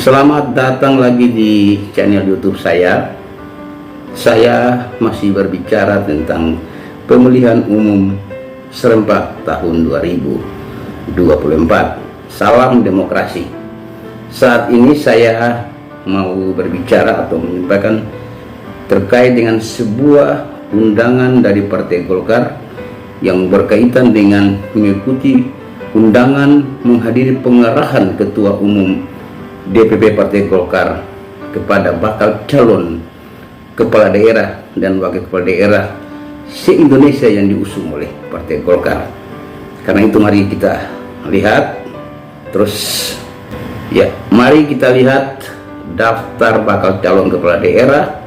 Selamat datang lagi di channel YouTube saya. Saya masih berbicara tentang pemilihan umum serentak tahun 2024. Salam demokrasi. Saat ini saya mau berbicara atau menyampaikan terkait dengan sebuah undangan dari Partai Golkar yang berkaitan dengan mengikuti undangan menghadiri pengarahan Ketua Umum DPP Partai Golkar kepada bakal calon kepala daerah dan wakil kepala daerah se-Indonesia yang diusung oleh Partai Golkar. Karena itu mari kita lihat mari kita lihat daftar bakal calon kepala daerah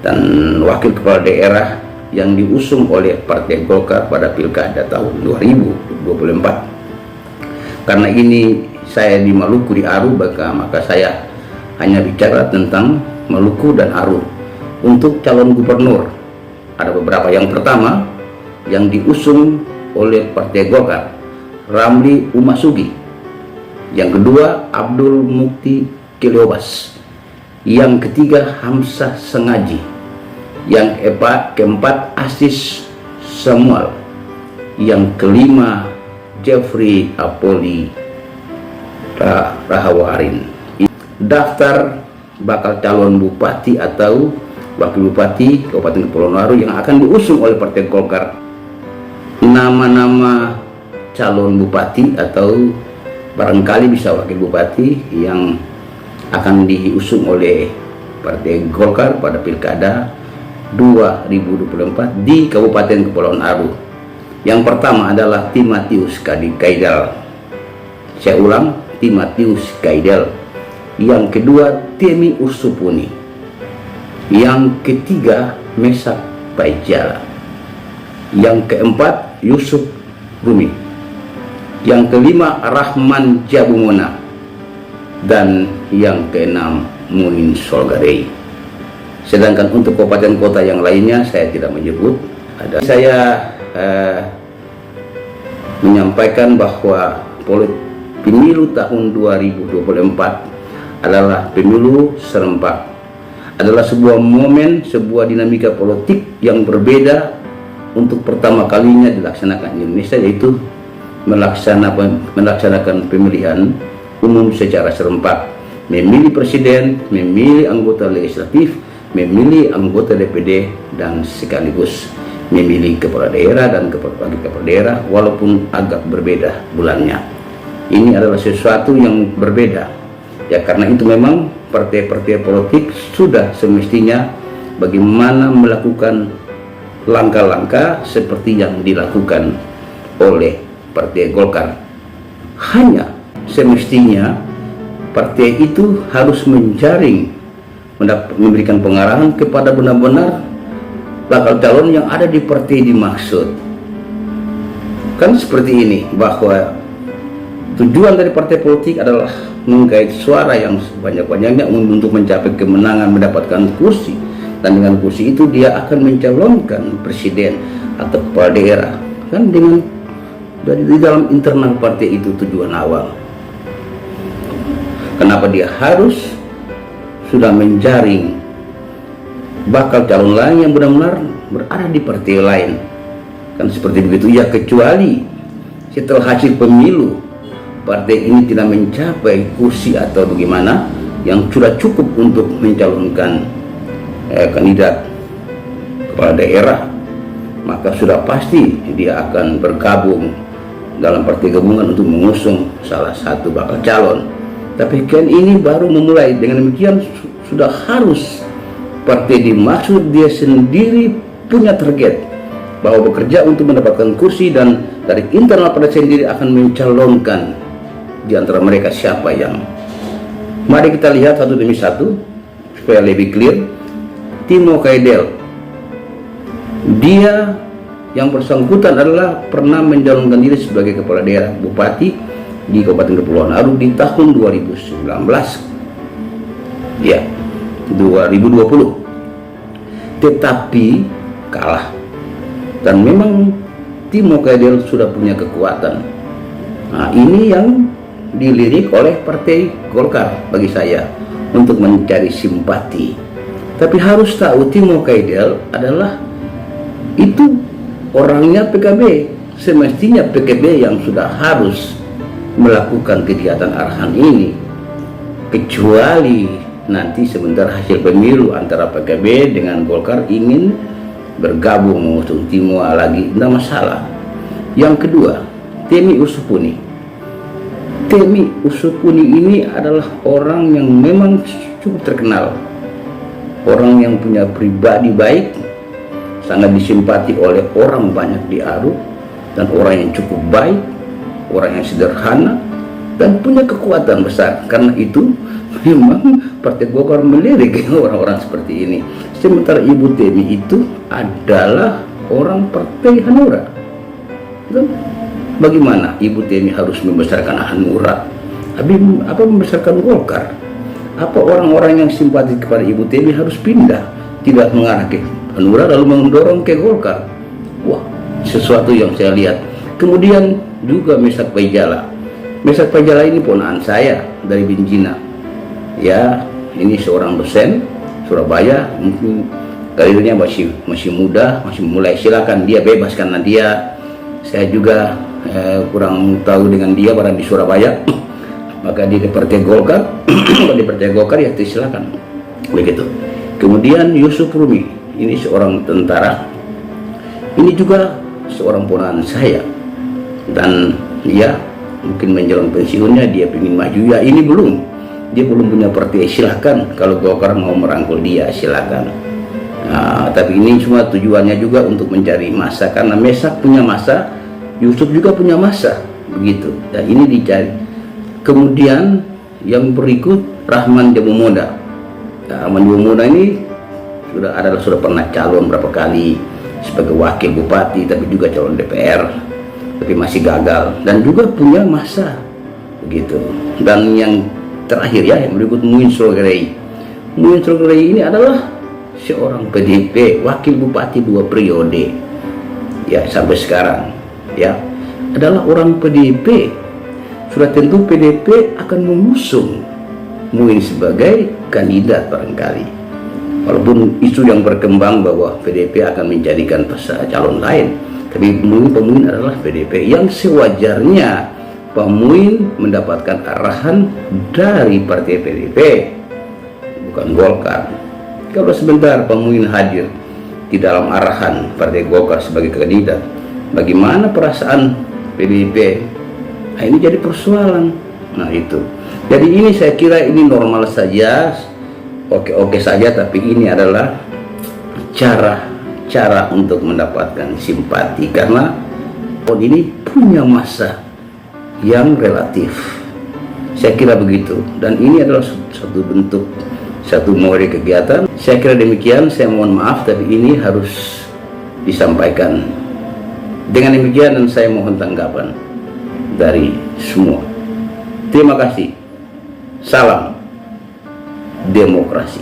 dan wakil kepala daerah yang diusung oleh Partai Golkar pada Pilkada tahun 2024. Karena ini saya di Maluku, di Aru, maka saya hanya bicara tentang Maluku dan Aru. Untuk calon gubernur ada beberapa. Yang pertama yang diusung oleh Partai Golkar, Ramli Umasugi. Yang kedua, Abdul Mukti Kiliobas. Yang ketiga, Hamzah Sengaji. Yang keempat, Asis Samuel. Yang kelima, Jeffrey Apoli Rahawarin. Daftar bakal calon bupati atau wakil bupati Kabupaten Kepulauan Aru yang akan diusung oleh Partai Golkar. Nama-nama calon bupati atau barangkali bisa wakil bupati yang akan diusung oleh Partai Golkar pada Pilkada 2024 di Kabupaten Kepulauan Aru. Yang pertama adalah Timotius Kaidal. Saya ulang, Timotius Kaidal. Yang kedua, Temi Ursupuni. Yang ketiga, Mesak Paijala. Yang keempat, Yusuf Rumi. Yang kelima, Rahman Jabumona. Dan yang keenam, Muin Solgarei. Sedangkan untuk kabupaten kota yang lainnya saya tidak menyebut. Saya menyampaikan bahwa pemilu tahun 2024 adalah pemilu serentak, adalah sebuah momen, sebuah dinamika politik yang berbeda untuk pertama kalinya dilaksanakan di Indonesia, yaitu melaksanakan pemilihan umum secara serentak, memilih presiden, memilih anggota legislatif, memilih anggota DPD, dan sekaligus memilih kepala daerah dan kepala daerah walaupun agak berbeda bulannya. Ini adalah sesuatu yang berbeda ya, karena itu memang partai-partai politik sudah semestinya bagaimana melakukan langkah-langkah seperti yang dilakukan oleh Partai Golkar. Hanya semestinya partai itu harus menjaring, memberikan pengarahan kepada benar-benar bakal calon yang ada di partai dimaksud. Kan seperti ini, bahwa tujuan dari partai politik adalah menggait suara yang sebanyak-banyaknya untuk mencapai kemenangan, mendapatkan kursi, dan dengan kursi itu dia akan mencalonkan presiden atau kepala daerah. Kan dengan di dalam internal partai itu tujuan awal. Kenapa dia harus sudah menjaring bakal calon lain yang benar-benar berada di partai lain? Kan seperti begitu ya, kecuali setelah hasil pemilu partai ini tidak mencapai kursi atau bagaimana yang sudah cukup untuk mencalonkan kandidat kepala daerah, maka sudah pasti dia akan bergabung dalam partai gabungan untuk mengusung salah satu bakal calon. Tapi kan ini baru memulai. Dengan demikian sudah harus partai dimaksud dia sendiri punya target bahwa bekerja untuk mendapatkan kursi, dan dari internal partai sendiri akan mencalonkan di antara mereka siapa yang. Mari kita lihat satu demi satu supaya lebih clear. Timo Kaidal, dia yang bersangkutan adalah pernah mencalonkan diri sebagai kepala daerah bupati di Kabupaten Kepulauan Aru di tahun 2019 ya, 2020, tetapi kalah. Dan memang Timo Kaidal sudah punya kekuatan. Nah, ini yang dilirik oleh Partai Golkar bagi saya untuk mencari simpati. Tapi harus tahu Timo Kaidel adalah itu orangnya PKB. Semestinya PKB yang sudah harus melakukan kegiatan arahan ini, kecuali nanti sebentar hasil pemilu antara PKB dengan Golkar ingin bergabung mengusung Timo lagi, tidak masalah. Yang kedua, Temi Ursupuni. Temi Ursupuni ini adalah orang yang memang cukup terkenal, orang yang punya pribadi baik, sangat disimpati oleh orang banyak di Aru, dan orang yang cukup baik, orang yang sederhana, dan punya kekuatan besar. Karena itu memang Partai Golkar melirik orang-orang seperti ini. Sementara Ibu Temi itu adalah orang Partai Hanura. Dan bagaimana Ibu Temi harus membesarkan Hanura? Apa membesarkan Golkar? Apa orang-orang yang simpati kepada Ibu Temi harus pindah, tidak mengarah ke Hanura lalu mendorong ke Golkar? Wah, sesuatu yang saya lihat. Kemudian juga Mesak Paijala. Mesak Paijala ini ponakan saya dari Binjina. Ya, ini seorang dosen Surabaya, mungkin karirnya masih muda, masih mulai. Silakan dia bebas karena dia, saya juga kurang tahu dengan dia, barang di Surabaya. Maka di Partai Golkar, kalau di Partai Golkar ya silakan begitu. Kemudian Yusuf Rumi, ini seorang tentara, ini juga seorang ponakan saya, dan ya mungkin menjelang pensiunnya dia ingin maju. Ya ini dia belum punya partai, silakan. Kalau Golkar mau merangkul dia silakan. Nah, tapi ini semua tujuannya juga untuk mencari masa, karena Mesak punya masa, Yusuf juga punya masa, begitu. Dan ini dicari. Kemudian yang berikut Rahman Jamumoda. Nah, Rahman Jamumoda ini sudah pernah calon berapa kali sebagai wakil bupati, tapi juga calon DPR, tapi masih gagal, dan juga punya masa, begitu. Dan yang terakhir ya, yang berikut Muin Srogerei. Muin Srogerei ini adalah seorang PDIP, wakil bupati 2 periode, ya sampai sekarang, ya adalah orang PDIP. Sudah tentu PDIP akan mengusung Muin sebagai kandidat barangkali. Walaupun isu yang berkembang bahwa PDIP akan menjadikan calon lain, tapi Muin adalah PDIP yang sewajarnya Pak Muin mendapatkan arahan dari partai PDIP, bukan Golkar. Kalau sebentar Pak Muin hadir di dalam arahan Partai Golkar sebagai kandidat, bagaimana perasaan PDIP? Nah, ini jadi persoalan. Nah itu. Jadi ini saya kira ini normal saja, oke saja, tapi ini adalah cara untuk mendapatkan simpati, karena ini punya masa yang relatif. Saya kira begitu. Dan ini adalah satu bentuk, satu mode kegiatan. Saya kira demikian. Saya mohon maaf, tapi ini harus disampaikan. Dengan demikian, dan saya mohon tanggapan dari semua. Terima kasih. Salam demokrasi.